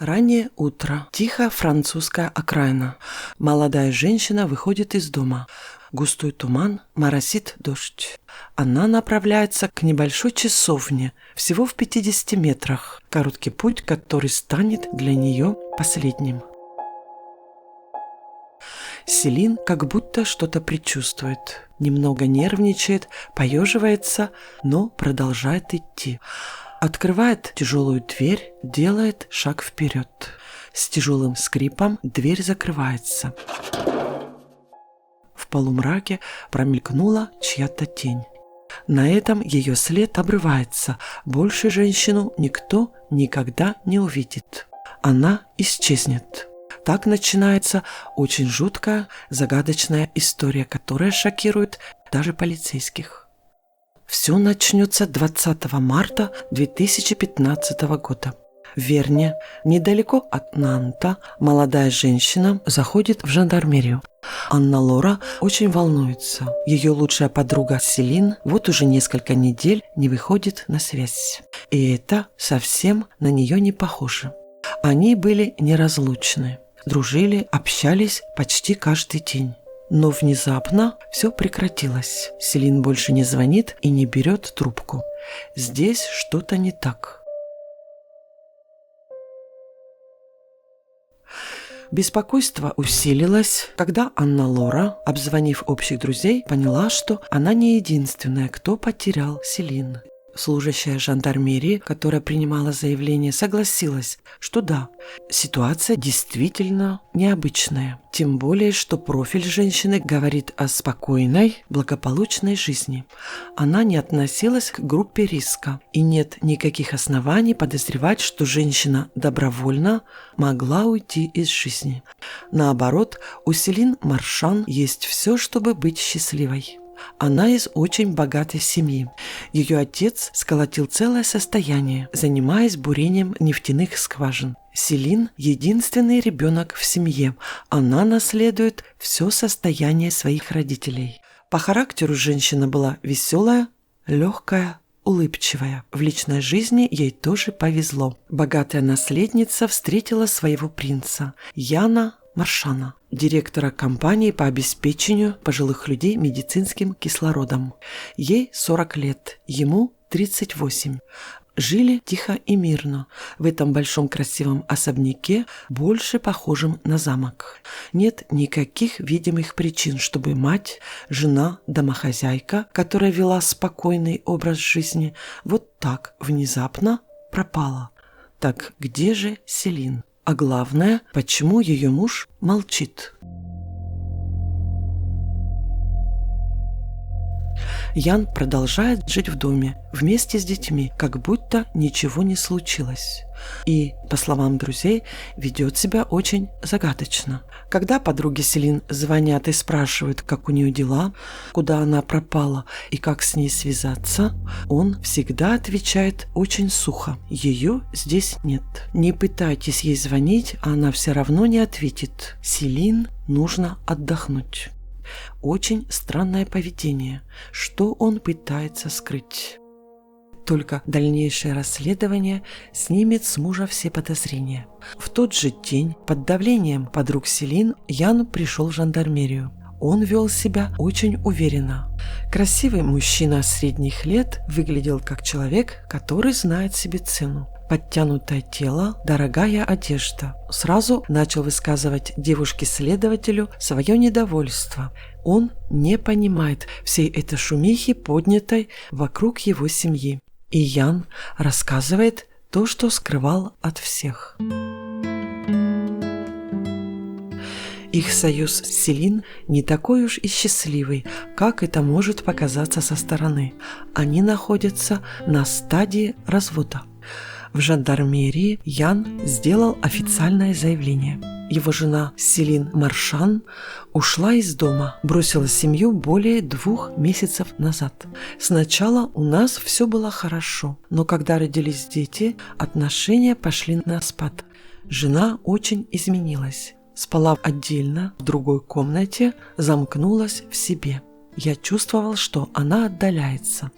Раннее утро. Тихая французская окраина. Молодая женщина выходит из дома. Густой туман, моросит дождь. Она направляется к небольшой часовне, всего в 50 метрах. Короткий путь, который станет для нее последним. Селин как будто что-то предчувствует. Немного нервничает, поеживается, но продолжает идти. Открывает тяжелую дверь, делает шаг вперед. С тяжелым скрипом дверь закрывается. В полумраке промелькнула чья-то тень. На этом ее след обрывается. Больше женщину никто никогда не увидит. Она исчезнет. Так начинается очень жуткая, загадочная история, которая шокирует даже полицейских. Все начнется 20 марта 2015 года. В Верне, недалеко от Нанта, молодая женщина заходит в жандармерию. Анна Лора очень волнуется. Ее лучшая подруга Селин вот уже несколько недель не выходит на связь. И это совсем на нее не похоже. Они были неразлучны, дружили, общались почти каждый день. Но внезапно все прекратилось. Селин больше не звонит и не берет трубку. Здесь что-то не так. Беспокойство усилилось, когда Анна Лора, обзвонив общих друзей, поняла, что она не единственная, кто потерял Селин. Служащая жандармерии, которая принимала заявление, согласилась, что да, ситуация действительно необычная. Тем более, что профиль женщины говорит о спокойной, благополучной жизни. Она не относилась к группе риска, и нет никаких оснований подозревать, что женщина добровольно могла уйти из жизни. Наоборот, у Селин Маршан есть все, чтобы быть счастливой. Она из очень богатой семьи. Ее отец сколотил целое состояние, занимаясь бурением нефтяных скважин. Селин – единственный ребенок в семье. Она наследует все состояние своих родителей. По характеру женщина была веселая, легкая, улыбчивая. В личной жизни ей тоже повезло. Богатая наследница встретила своего принца Яна Маршана, директора компании по обеспечению пожилых людей медицинским кислородом. Ей 40 лет, ему 38. Жили тихо и мирно в этом большом красивом особняке, больше похожем на замок. Нет никаких видимых причин, чтобы мать, жена, домохозяйка, которая вела спокойный образ жизни, вот так внезапно пропала. Так где же Селин? А главное, почему ее муж молчит? Ян продолжает жить в доме вместе с детьми, как будто ничего не случилось. И, по словам друзей, ведет себя очень загадочно. Когда подруги Селин звонят и спрашивают, как у нее дела, куда она пропала и как с ней связаться, он всегда отвечает очень сухо: ее здесь нет. Не пытайтесь ей звонить, а она все равно не ответит. Селин нужно отдохнуть. Очень странное поведение. Что он пытается скрыть? Только дальнейшее расследование снимет с мужа все подозрения. В тот же день, под давлением подруг Селин, Ян пришел в жандармерию. Он вел себя очень уверенно. Красивый мужчина средних лет выглядел как человек, который знает себе цену. Подтянутое тело, дорогая одежда. Сразу начал высказывать девушке-следователю свое недовольство. Он не понимает всей этой шумихи, поднятой вокруг его семьи. И Ян рассказывает то, что скрывал от всех. Их союз с Селин не такой уж и счастливый, как это может показаться со стороны. Они находятся на стадии развода. В жандармерии Ян сделал официальное заявление. Его жена Селин Маршан ушла из дома, бросила семью более 2 месяцев назад. Сначала у нас все было хорошо, но когда родились дети, отношения пошли на спад. Жена очень изменилась. Спала отдельно, в другой комнате, замкнулась в себе. Я чувствовал, что она отдаляется.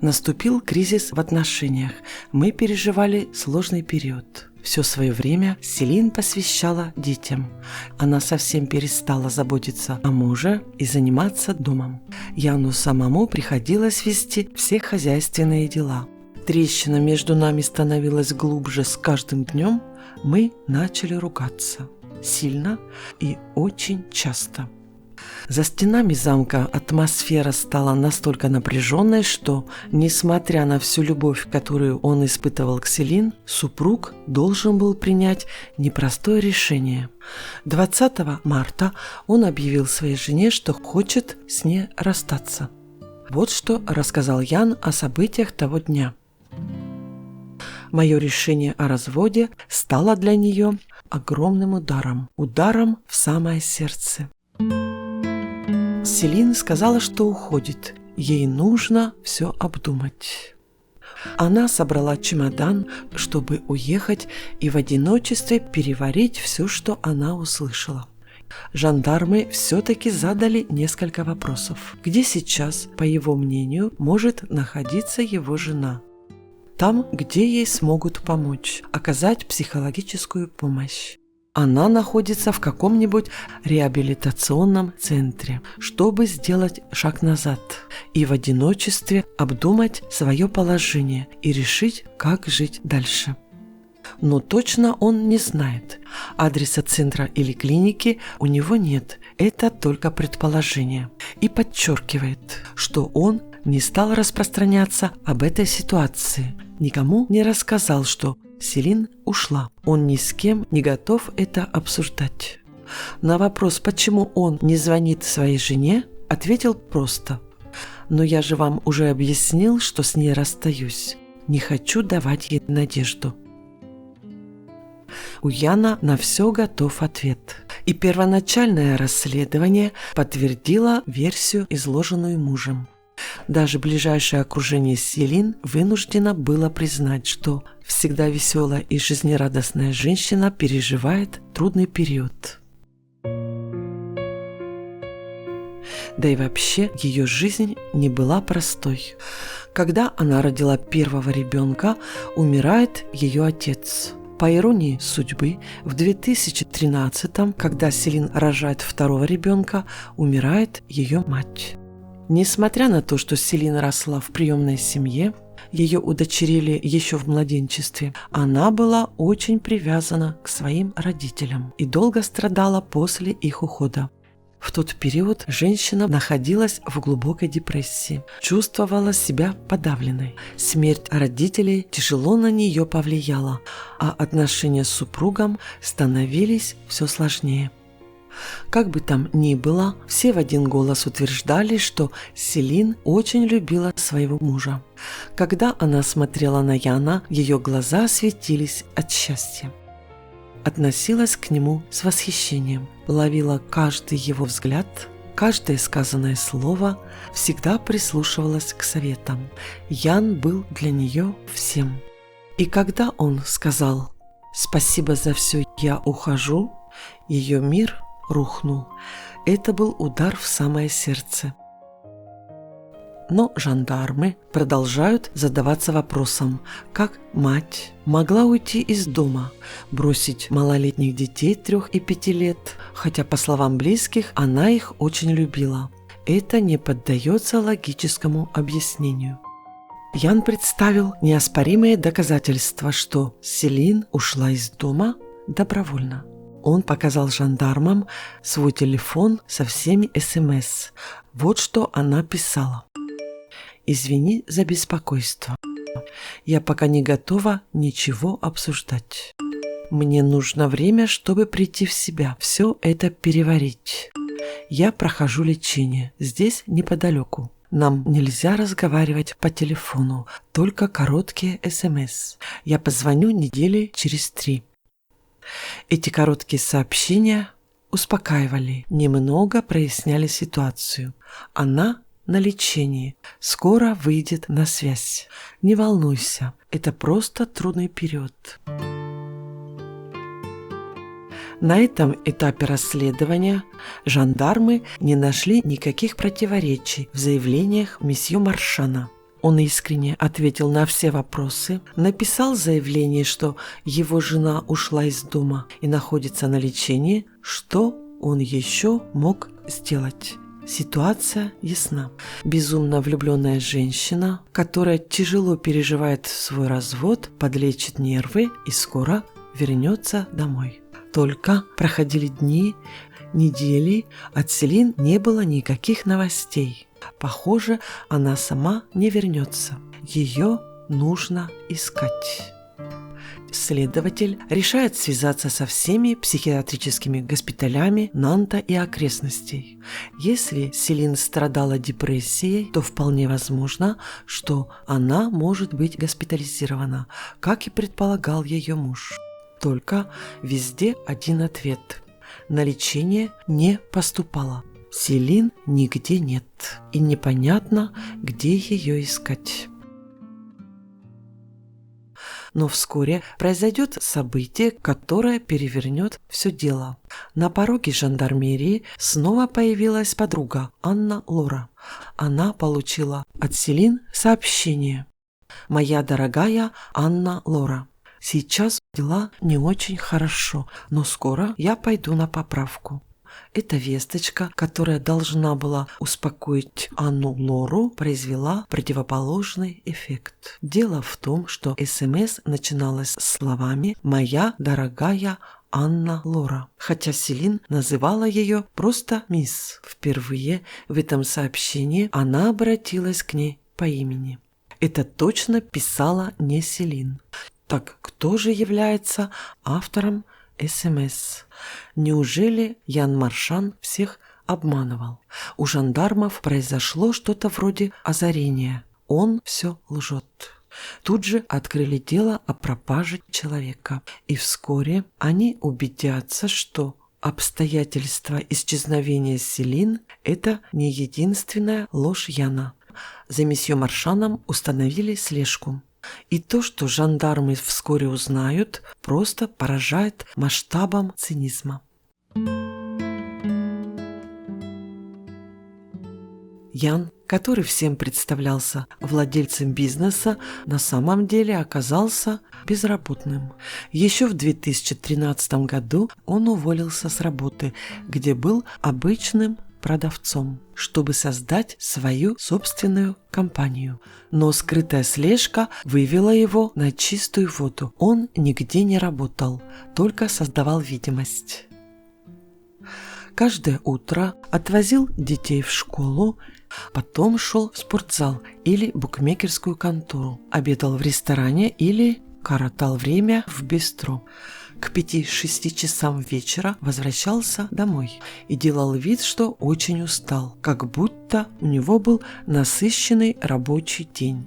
Наступил кризис в отношениях. Мы переживали сложный период. Все свое время Селин посвящала детям. Она совсем перестала заботиться о муже и заниматься домом. Яну самому приходилось вести все хозяйственные дела. Трещина между нами становилась глубже с каждым днем. Мы начали ругаться. Сильно и очень часто. За стенами замка атмосфера стала настолько напряженной, что, несмотря на всю любовь, которую он испытывал к Селин, супруг должен был принять непростое решение. 20 марта он объявил своей жене, что хочет с ней расстаться. Вот что рассказал Ян о событиях того дня. Мое решение о разводе стало для нее огромным ударом в самое сердце. Селин сказала, что уходит. Ей нужно все обдумать. Она собрала чемодан, чтобы уехать и в одиночестве переварить все, что она услышала. Жандармы все-таки задали несколько вопросов. Где сейчас, по его мнению, может находиться его жена? Там, где ей смогут помочь, оказать психологическую помощь. Она находится в каком-нибудь реабилитационном центре, чтобы сделать шаг назад и в одиночестве обдумать свое положение и решить, как жить дальше. Но точно он не знает. Адреса центра или клиники у него нет, это только предположение. И подчеркивает, что он не стал распространяться об этой ситуации, никому не рассказал, что Селин ушла. Он ни с кем не готов это обсуждать. На вопрос, почему он не звонит своей жене, ответил просто: «Но я же вам уже объяснил, что с ней расстаюсь. Не хочу давать ей надежду». У Яна на все готов ответ. И первоначальное расследование подтвердило версию, изложенную мужем. Даже ближайшее окружение Селин вынуждено было признать, что всегда веселая и жизнерадостная женщина переживает трудный период. Да и вообще ее жизнь не была простой. Когда она родила первого ребенка, умирает ее отец. По иронии судьбы, в 2013-м, когда Селин рожает второго ребенка, умирает ее мать. Несмотря на то, что Селин росла в приемной семье, ее удочерили еще в младенчестве, она была очень привязана к своим родителям и долго страдала после их ухода. В тот период женщина находилась в глубокой депрессии, чувствовала себя подавленной. Смерть родителей тяжело на нее повлияла, а отношения с супругом становились все сложнее. Как бы там ни было, все в один голос утверждали, что Селин очень любила своего мужа. Когда она смотрела на Яна, ее глаза светились от счастья. Относилась к нему с восхищением, ловила каждый его взгляд, каждое сказанное слово, всегда прислушивалась к советам. Ян был для нее всем. И когда он сказал «Спасибо за все, я ухожу», ее мир рухнул. Это был удар в самое сердце. Но жандармы продолжают задаваться вопросом, как мать могла уйти из дома, бросить малолетних детей 3 и 5 лет, хотя, по словам близких, она их очень любила. Это не поддается логическому объяснению. Ян представил неоспоримые доказательства, что Селин ушла из дома добровольно. Он показал жандармам свой телефон со всеми СМС. Вот что она писала. «Извини за беспокойство. Я пока не готова ничего обсуждать. Мне нужно время, чтобы прийти в себя, все это переварить. Я прохожу лечение здесь неподалеку. Нам нельзя разговаривать по телефону, только короткие СМС. Я позвоню недели через 3. Эти короткие сообщения успокаивали, немного проясняли ситуацию. Она на лечении, скоро выйдет на связь. Не волнуйся, это просто трудный период. На этом этапе расследования жандармы не нашли никаких противоречий в заявлениях месье Маршана. Он искренне ответил на все вопросы, написал заявление, что его жена ушла из дома и находится на лечении. Что он еще мог сделать? Ситуация ясна. Безумно влюбленная женщина, которая тяжело переживает свой развод, подлечит нервы и скоро вернется домой. Только проходили дни, недели, от Селин не было никаких новостей. Похоже, она сама не вернется. Ее нужно искать. Следователь решает связаться со всеми психиатрическими госпиталями Нанта и окрестностей. Если Селин страдала депрессией, то вполне возможно, что она может быть госпитализирована, как и предполагал ее муж. Только везде один ответ. На лечение не поступала. Селин нигде нет, и непонятно, где ее искать. Но вскоре произойдет событие, которое перевернет все дело. На пороге жандармерии снова появилась подруга Анна Лора. Она получила от Селин сообщение: «Моя дорогая Анна Лора, сейчас дела не очень хорошо, но скоро я пойду на поправку». Эта весточка, которая должна была успокоить Анну Лору, произвела противоположный эффект. Дело в том, что СМС начиналась словами «Моя дорогая Анна Лора», хотя Селин называла ее просто «Мисс». Впервые в этом сообщении она обратилась к ней по имени. Это точно писала не Селин. Так кто же является автором СМС? Неужели Ян Маршан всех обманывал? У жандармов произошло что-то вроде озарения. Он все лжет. Тут же открыли дело о пропаже человека. И вскоре они убедятся, что обстоятельства исчезновения Селин – это не единственная ложь Яна. За месье Маршаном установили слежку. И то, что жандармы вскоре узнают, просто поражает масштабом цинизма. Ян, который всем представлялся владельцем бизнеса, на самом деле оказался безработным. Еще в 2013 году он уволился с работы, где был обычным продавцом, чтобы создать свою собственную компанию. Но скрытая слежка вывела его на чистую воду. Он нигде не работал, только создавал видимость. Каждое утро отвозил детей в школу, потом шел в спортзал или букмекерскую контору, обедал в ресторане или коротал время в бистро. К 5-6 часам вечера возвращался домой и делал вид, что очень устал, как будто у него был насыщенный рабочий день.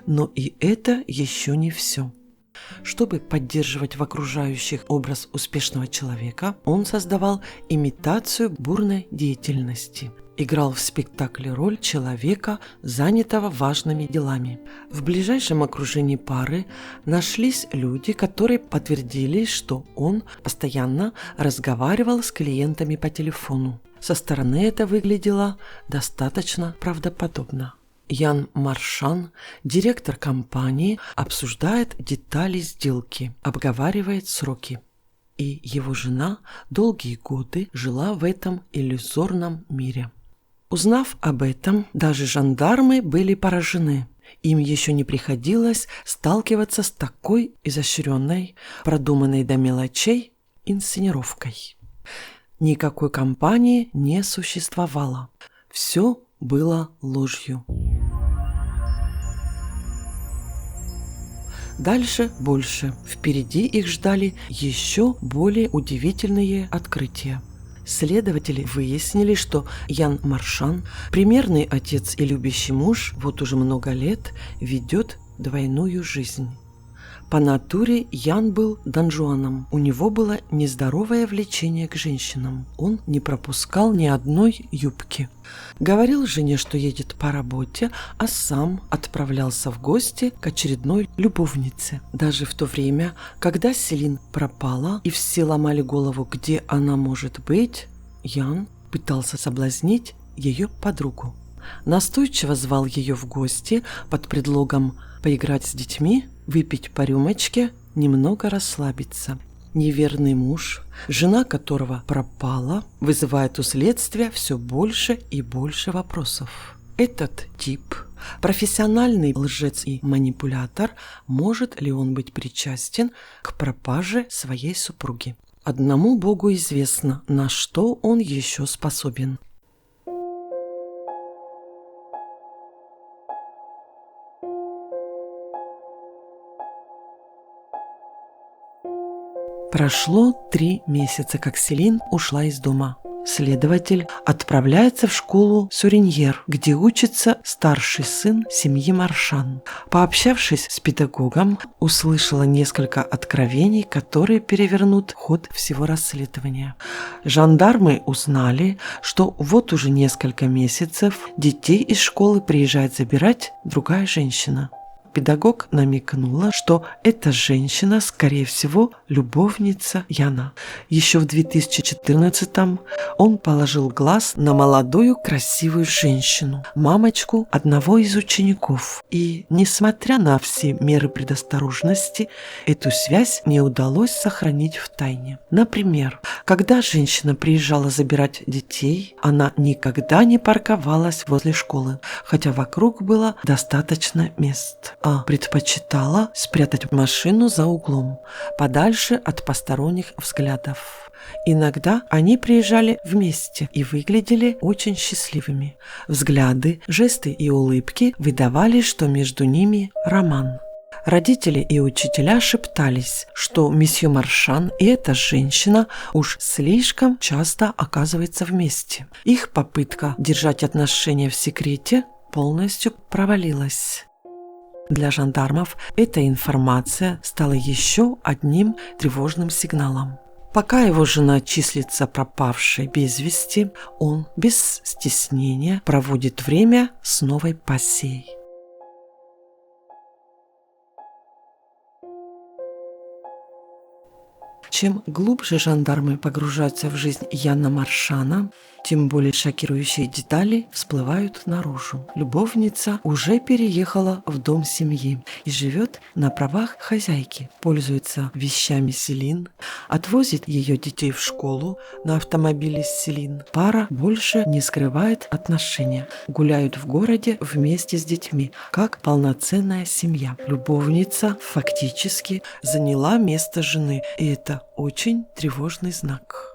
Но и это еще не все. Чтобы поддерживать в окружающих образ успешного человека, он создавал имитацию бурной деятельности. Играл в спектакле роль человека, занятого важными делами. В ближайшем окружении пары нашлись люди, которые подтвердили, что он постоянно разговаривал с клиентами по телефону. Со стороны это выглядело достаточно правдоподобно. Ян Маршан, директор компании, обсуждает детали сделки, обговаривает сроки. И его жена долгие годы жила в этом иллюзорном мире. Узнав об этом, даже жандармы были поражены. Им еще не приходилось сталкиваться с такой изощренной, продуманной до мелочей инсценировкой. Никакой компании не существовало. Все было ложью. Дальше больше. Впереди их ждали еще более удивительные открытия. Следователи выяснили, что Ян Маршан, примерный отец и любящий муж, вот уже много лет ведет двойную жизнь. По натуре Ян был донжуаном. У него было нездоровое влечение к женщинам. Он не пропускал ни одной юбки. Говорил жене, что едет по работе, а сам отправлялся в гости к очередной любовнице. Даже в то время, когда Селин пропала и все ломали голову, где она может быть, Ян пытался соблазнить ее подругу. настойчиво звал ее в гости под предлогом поиграть с детьми, выпить по рюмочке, немного расслабиться. Неверный муж, жена которого пропала, вызывает у следствия все больше и больше вопросов. Этот тип, профессиональный лжец и манипулятор, может ли он быть причастен к пропаже своей супруги? Одному Богу известно, на что он еще способен. Прошло 3 месяца, как Селин ушла из дома. Следователь отправляется в школу Суриньер, где учится старший сын семьи Маршан. Пообщавшись с педагогом, услышала несколько откровений, которые перевернут ход всего расследования. Жандармы узнали, что вот уже несколько месяцев детей из школы приезжает забирать другая женщина. Педагог намекнула, что эта женщина, скорее всего, любовница Яна. Еще в 2014-м он положил глаз на молодую красивую женщину, мамочку одного из учеников. И, несмотря на все меры предосторожности, эту связь не удалось сохранить в тайне. Например, когда женщина приезжала забирать детей, она никогда не парковалась возле школы, хотя вокруг было достаточно мест, а предпочитала спрятать машину за углом, подальше от посторонних взглядов. Иногда они приезжали вместе и выглядели очень счастливыми. Взгляды, жесты и улыбки выдавали, что между ними роман. Родители и учителя шептались, что месье Маршан и эта женщина уж слишком часто оказываются вместе. Их попытка держать отношения в секрете полностью провалилась. Для жандармов эта информация стала еще одним тревожным сигналом. Пока его жена числится пропавшей без вести, он без стеснения проводит время с новой пассией. Чем глубже жандармы погружаются в жизнь Яна Маршана, тем более шокирующие детали всплывают наружу. Любовница уже переехала в дом семьи и живет на правах хозяйки, пользуется вещами Селин, отвозит ее детей в школу на автомобиле с Селин. Пара больше не скрывает отношения, гуляют в городе вместе с детьми, как полноценная семья. Любовница фактически заняла место жены, и это очень тревожный знак.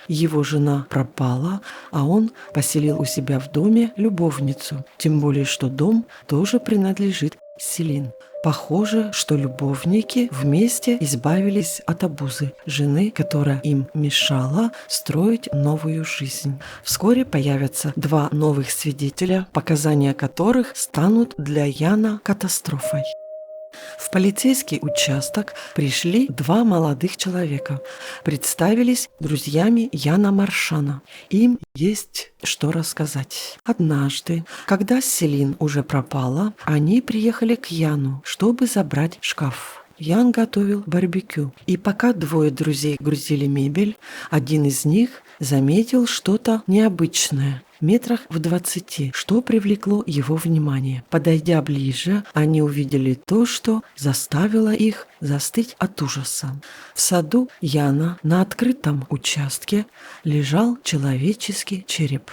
Его жена пропала, а он поселил у себя в доме любовницу, тем более что дом тоже принадлежит Селин. Похоже, что любовники вместе избавились от обузы жены, которая им мешала строить новую жизнь. Вскоре появятся 2 новых свидетеля, показания которых станут для Яна катастрофой. В полицейский участок пришли 2 молодых человека. Представились друзьями Яна Маршана. Им есть что рассказать. Однажды, когда Селин уже пропала, они приехали к Яну, чтобы забрать шкаф. Ян готовил барбекю. И пока 2 друзей грузили мебель, один из них заметил что-то необычное. Метрах в 20, что привлекло его внимание. Подойдя ближе, они увидели то, что заставило их застыть от ужаса. В саду Яна на открытом участке лежал человеческий череп.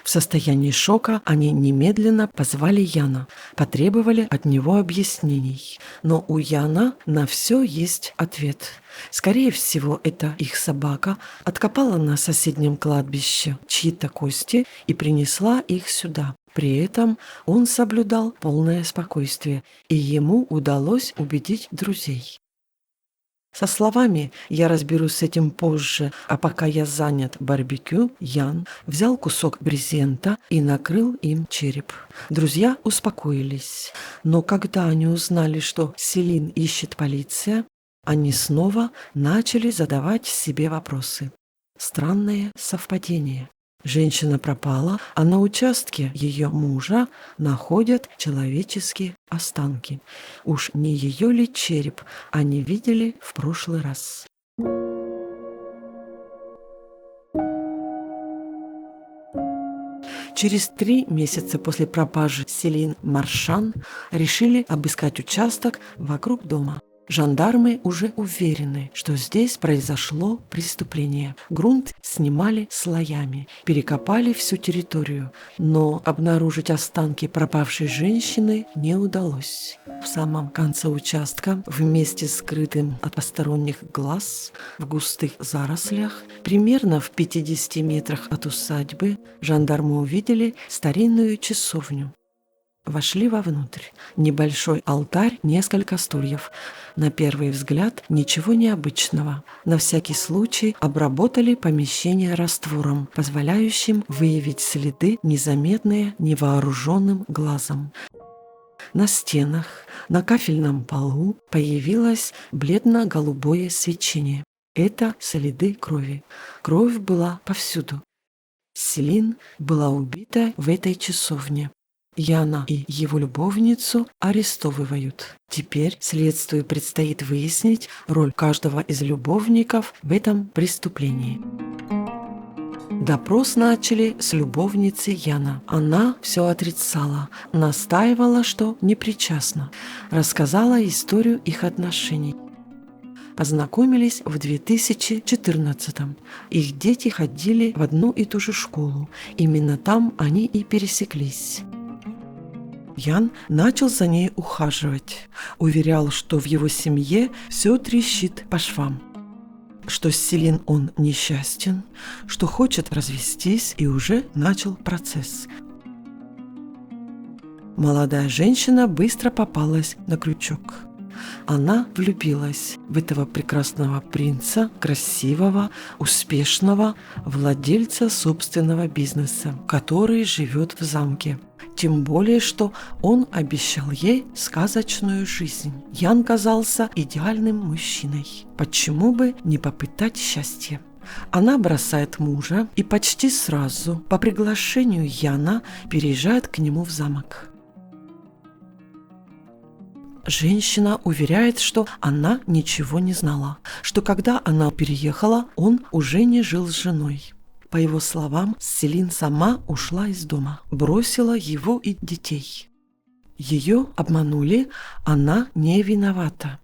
В состоянии шока они немедленно позвали Яна, потребовали от него объяснений. Но у Яна на все есть ответ. Скорее всего, это их собака откопала на соседнем кладбище чьи-то кости и принесла их сюда. При этом он соблюдал полное спокойствие, и ему удалось убедить друзей. Со словами «я разберусь с этим позже, а пока я занят барбекю», Ян взял кусок брезента и накрыл им череп. Друзья успокоились, но когда они узнали, что Селин ищет полиция, они снова начали задавать себе вопросы. Странное совпадение. Женщина пропала, а на участке ее мужа находят человеческие останки. Уж не ее ли череп они видели в прошлый раз? Через 3 месяца после пропажи Селин Маршан решили обыскать участок вокруг дома. Жандармы уже уверены, что здесь произошло преступление. Грунт снимали слоями, перекопали всю территорию, но обнаружить останки пропавшей женщины не удалось. В самом конце участка, в месте скрытым от посторонних глаз, в густых зарослях, примерно в 50 метрах от усадьбы, жандармы увидели старинную часовню. Вошли вовнутрь. Небольшой алтарь, несколько стульев. На первый взгляд ничего необычного. На всякий случай обработали помещение раствором, позволяющим выявить следы, незаметные невооруженным глазом. На стенах, на кафельном полу появилось бледно-голубое свечение. Это следы крови. Кровь была повсюду. Селин была убита в этой часовне. Яна и его любовницу арестовывают. Теперь следствию предстоит выяснить роль каждого из любовников в этом преступлении. Допрос начали с любовницы Яна. Она все отрицала, настаивала, что не причастна. Рассказала историю их отношений. Познакомились в 2014-м. Их дети ходили в одну и ту же школу. Именно там они и пересеклись. Ян начал за ней ухаживать, уверял, что в его семье все трещит по швам, что с Селин он несчастен, что хочет развестись, и уже начал процесс. Молодая женщина быстро попалась на крючок. Она влюбилась в этого прекрасного принца, красивого, успешного владельца собственного бизнеса, который живет в замке. Тем более, что он обещал ей сказочную жизнь. Ян казался идеальным мужчиной. Почему бы не попытать счастье? Она бросает мужа и почти сразу, по приглашению Яна, переезжает к нему в замок. Женщина уверяет, что она ничего не знала, что когда она переехала, он уже не жил с женой. По его словам, Селин сама ушла из дома, бросила его и детей. Ее обманули, она не виновата.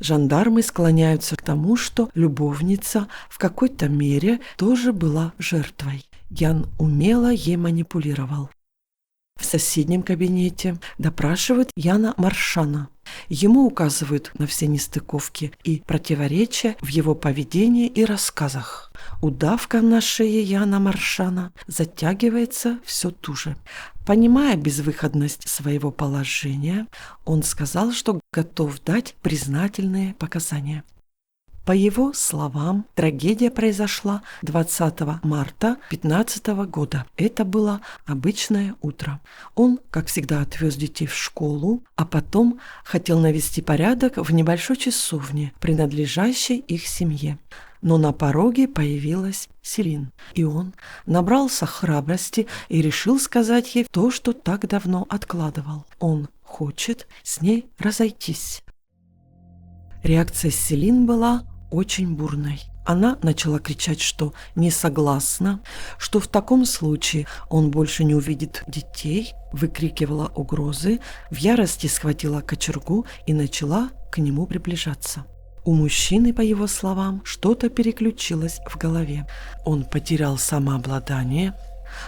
Жандармы склоняются к тому, что любовница в какой-то мере тоже была жертвой. Ян умело ей манипулировал. В соседнем кабинете допрашивают Яна Маршана. Ему указывают на все нестыковки и противоречия в его поведении и рассказах. Удавка на шее Яна Маршана затягивается все туже. Понимая безвыходность своего положения, он сказал, что готов дать признательные показания. По его словам, трагедия произошла 20 марта 2015 года. Это было обычное утро. Он, как всегда, отвез детей в школу, а потом хотел навести порядок в небольшой часовне, принадлежащей их семье. Но на пороге появилась Селин, и он набрался храбрости и решил сказать ей то, что так давно откладывал. Он хочет с ней разойтись. Реакция Селин была очень бурной. Она начала кричать, что не согласна, что в таком случае он больше не увидит детей, выкрикивала угрозы, в ярости схватила кочергу и начала к нему приближаться. У мужчины, по его словам, что-то переключилось в голове. Он потерял самообладание,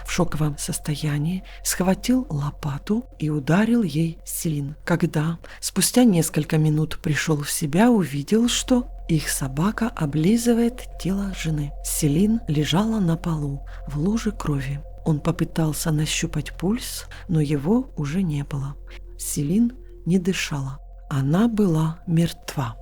в шоковом состоянии, схватил лопату и ударил ей Селин. Когда спустя несколько минут пришел в себя, увидел, что их собака облизывает тело жены. Селин лежала на полу в луже крови. Он попытался нащупать пульс, но его уже не было. Селин не дышала. Она была мертва.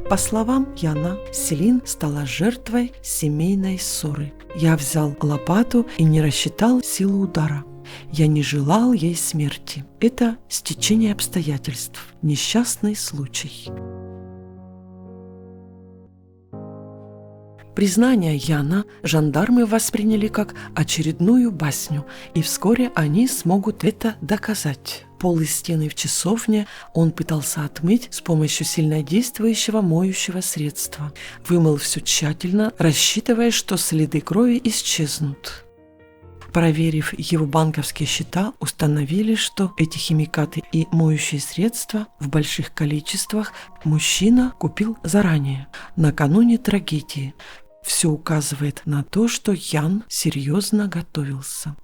По словам Яна, Селин стала жертвой семейной ссоры. Я взял лопату и не рассчитал силу удара. Я не желал ей смерти. Это стечение обстоятельств, несчастный случай. Признание Яна жандармы восприняли как очередную басню, и вскоре они смогут это доказать. Пол и стены в часовне он пытался отмыть с помощью сильнодействующего моющего средства. Вымыл все тщательно, рассчитывая, что следы крови исчезнут. Проверив его банковские счета, установили, что эти химикаты и моющие средства в больших количествах мужчина купил заранее, накануне трагедии. Все указывает на то, что Ян серьезно готовился.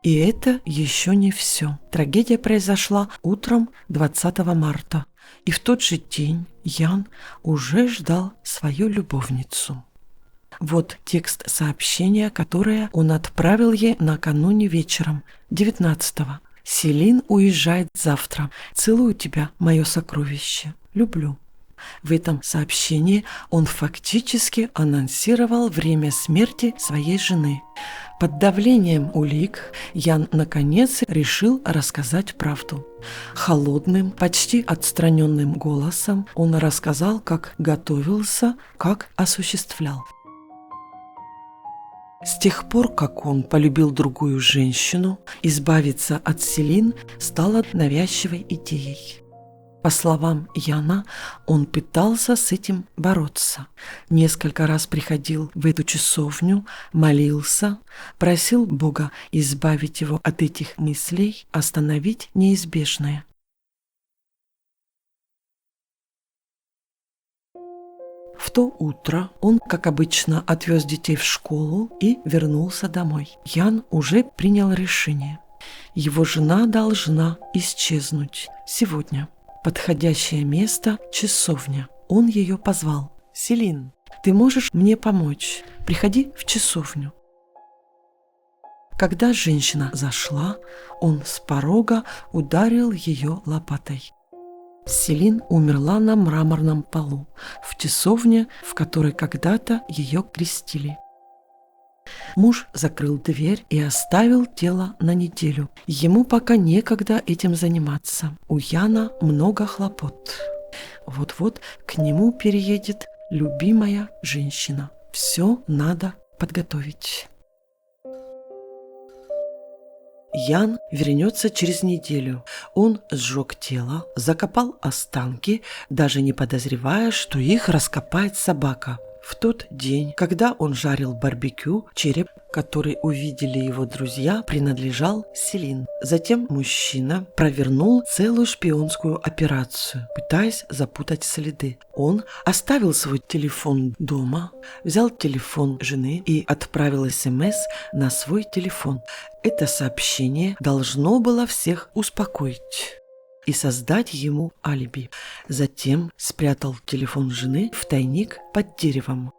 И это еще не все. Трагедия произошла утром 20 марта, и в тот же день Ян уже ждал свою любовницу. Вот текст сообщения, которое он отправил ей накануне вечером, 19-го. «Селин уезжает завтра. Целую тебя, мое сокровище. Люблю». В этом сообщении он фактически анонсировал время смерти своей жены. Под давлением улик Ян наконец решил рассказать правду. Холодным, почти отстраненным голосом он рассказал, как готовился, как осуществлял. С тех пор, как он полюбил другую женщину, избавиться от Селин стало навязчивой идеей. По словам Яна, он пытался с этим бороться. Несколько раз приходил в эту часовню, молился, просил Бога избавить его от этих мыслей, остановить неизбежное. В то утро он, как обычно, отвез детей в школу и вернулся домой. Ян уже принял решение. Его жена должна исчезнуть сегодня. Подходящее место – часовня. Он ее позвал. «Селин, ты можешь мне помочь? Приходи в часовню». Когда женщина зашла, он с порога ударил ее лопатой. Селин умерла на мраморном полу, в часовне, в которой когда-то ее крестили. Муж закрыл дверь и оставил тело на неделю. Ему пока некогда этим заниматься. У Яна много хлопот. Вот-вот к нему переедет любимая женщина. Все надо подготовить. Ян вернется через неделю. Он сжег тело, закопал останки, даже не подозревая, что их раскопает собака. В тот день, когда он жарил барбекю, череп, который увидели его друзья, принадлежал Селин. Затем мужчина провернул целую шпионскую операцию, пытаясь запутать следы. Он оставил свой телефон дома, взял телефон жены и отправил СМС на свой телефон. Это сообщение должно было всех успокоить и создать ему алиби. Затем спрятал телефон жены в тайник под деревом.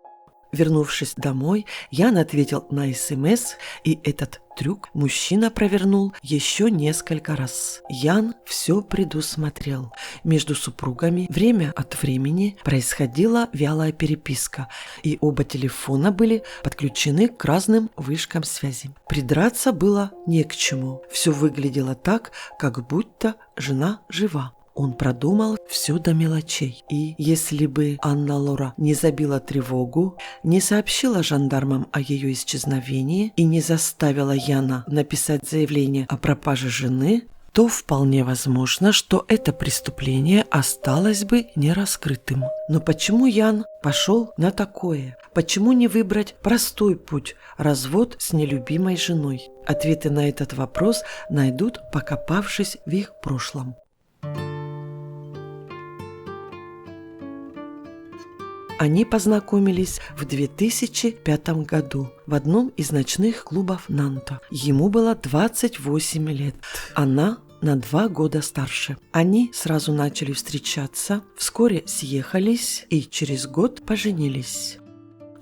Вернувшись домой, Ян ответил на СМС, и этот трюк мужчина провернул еще несколько раз. Ян все предусмотрел. Между супругами время от времени происходила вялая переписка, и оба телефона были подключены к разным вышкам связи. Придраться было не к чему. Все выглядело так, как будто жена жива. Он продумал все до мелочей. И если бы Анна-Лора не забила тревогу, не сообщила жандармам о ее исчезновении и не заставила Яна написать заявление о пропаже жены, то вполне возможно, что это преступление осталось бы нераскрытым. Но почему Ян пошел на такое? Почему не выбрать простой путь – развод с нелюбимой женой? Ответы на этот вопрос найдут, покопавшись в их прошлом. Они познакомились в 2005 году в одном из ночных клубов Нанта. Ему было 28 лет. Она на 2 года старше. Они сразу начали встречаться, вскоре съехались и через год поженились.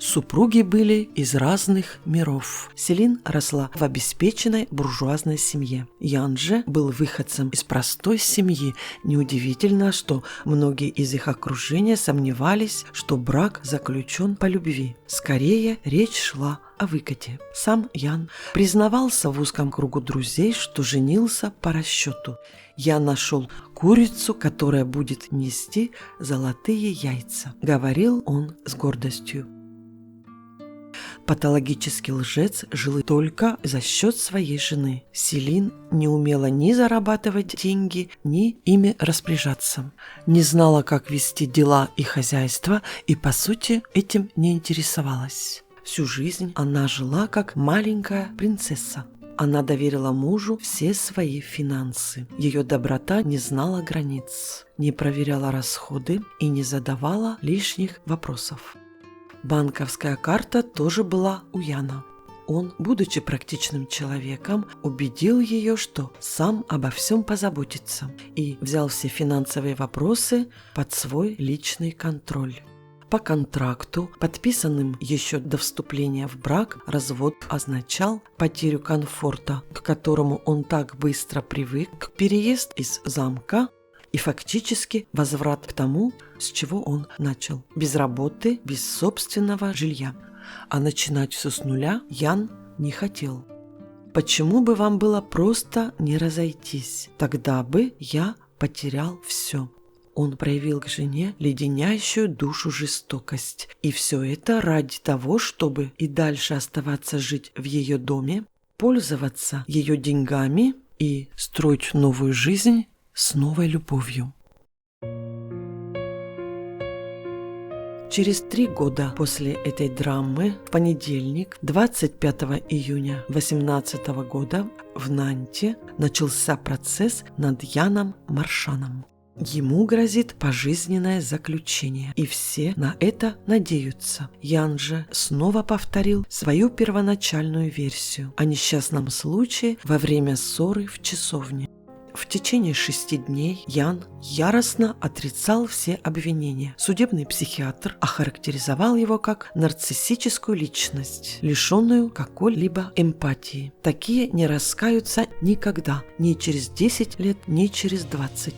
Супруги были из разных миров. Селин росла в обеспеченной буржуазной семье. Ян же был выходцем из простой семьи. Неудивительно, что многие из их окружения сомневались, что брак заключен по любви. Скорее, речь шла о выкате. Сам Ян признавался в узком кругу друзей, что женился по расчету. «Я нашел курицу, которая будет нести золотые яйца», — говорил он с гордостью. Патологический лжец жил только за счет своей жены. Селин не умела ни зарабатывать деньги, ни ими распоряжаться. Не знала, как вести дела и хозяйство, и, по сути, этим не интересовалась. Всю жизнь она жила как маленькая принцесса. Она доверила мужу все свои финансы. Ее доброта не знала границ, не проверяла расходы и не задавала лишних вопросов. Банковская карта тоже была у Яна. Он, будучи практичным человеком, убедил ее, что сам обо всем позаботится, и взял все финансовые вопросы под свой личный контроль. По контракту, подписанным еще до вступления в брак, развод означал потерю комфорта, к которому он так быстро привык, переезд из замка и фактически возврат к тому, с чего он начал. Без работы, без собственного жилья. А начинать все с нуля Ян не хотел. «Почему бы вам было просто не разойтись? Тогда бы я потерял все». Он проявил к жене леденящую душу жестокость. И все это ради того, чтобы и дальше оставаться жить в ее доме, пользоваться ее деньгами и строить новую жизнь с новой любовью. Через 3 года после этой драмы, в понедельник, 25 июня 18 года, в Нанте начался процесс над Яном Маршаном. Ему грозит пожизненное заключение, и все на это надеются. Ян же снова повторил свою первоначальную версию о несчастном случае во время ссоры в часовне. В течение 6 дней Ян яростно отрицал все обвинения. Судебный психиатр охарактеризовал его как нарциссическую личность, лишенную какой-либо эмпатии. Такие не раскаются никогда, ни через 10 лет, ни через 20.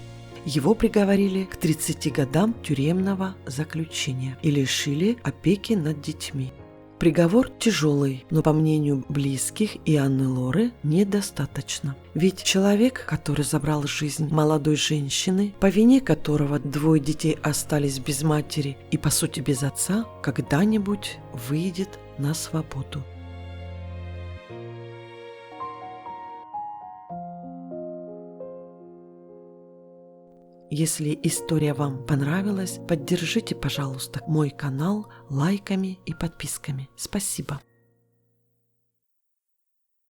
Его приговорили к 30 годам тюремного заключения и лишили опеки над детьми. Приговор тяжелый, но, по мнению близких и Анны Лоры, недостаточно. Ведь человек, который забрал жизнь молодой женщины, по вине которого 2 детей остались без матери и, по сути, без отца, когда-нибудь выйдет на свободу. Если история вам понравилась, поддержите, пожалуйста, мой канал лайками и подписками. Спасибо.